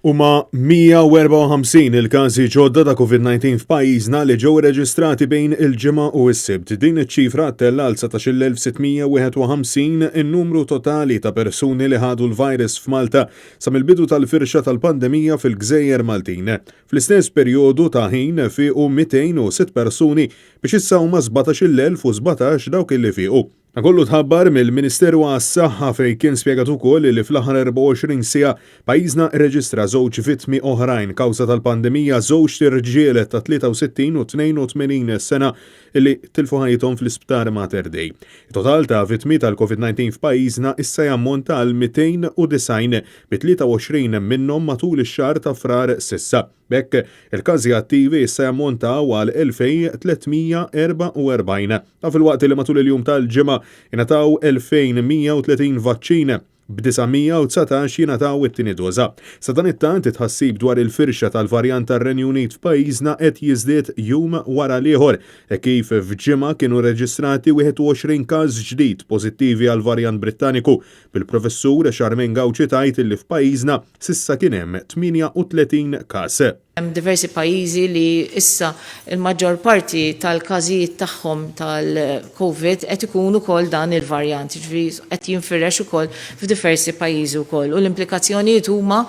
Huma 154 il-każi ġodda ta' COVID-19 f'pajjiżna li ġew reġistrati bejn il-ġimgħa u s-sibt. Din iċ-ċifra tella għal 16,651 in-numru totali ta' persuni li ħadu l-virus f'Malta sa mill-bidu tal-firxa tal-pandemija fil-Gżejjer Maltin. Fl-istess perjodu ta' ħin fiequ 206 persuni biex issa huma 17,017 dawk illi fiequ. Kollu tħabbar mill-Ministeru għas-Saħħa fejn kien spjegat ukoll li fl-aħħar 24 siegħa pajjiżna rreġistra żewġ vittmi oħrajn kawża tal-pandemija, żewġ tirġiel ta' 63 u 82 sena illi tilfu ħajjithom fl-Isptar Mater Dei. Il-total ta' vittmi tal-COVID-19 f'pajjiżna issa jammonta għal 290 bi 23 minnhom matul ix-xahar ta' frar s'issa. Bekk il-każi attivi issa jammontaw għal 2344. Ta' fil-waqt li matul il-jum tal-ġimgħa ingħataw 2130 vaċċina b'919 jingħataw it-tieni doża. Sa dan it-tant itħassib dwar il-firxa tal-varjant tar-Renju Unit f'pajjiżna qed jiżdied jum wara l-ieħor kif f'ġimgħa kienu reġistrati 21 każ ġdid pożittivi għal varjant Brittaniku. Bil-professur Charmaine Gawci tgħid li f'pajjiżna s'issa kien hemm 38 każ. Hemm diversi pajjiżi li issa il-maġġor parti tal-każijiet tagħhom tal-COVID qed ikunu wkoll dan il-varjant, ġifieri qed jinfirex ukoll f'diversi pajjiżi wkoll. U l-implikazzjonijiet huma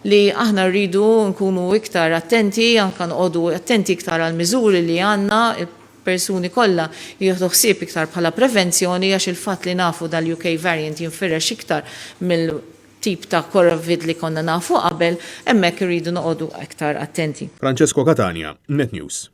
li aħna rridu nkunu iktar attenti, anke nqogħdu attenti iktar għall miżuri li għandna persuni kollha jieħdu ħsieb iktar bħala prevenzjoni għax il-fatt li nafu dal-UK variant jinfirex iktar mill-tip ta' COVID li konna nafu qabel, hemmhekk irridu noqogħdu aktar attenti. Francesco Catania, Net News.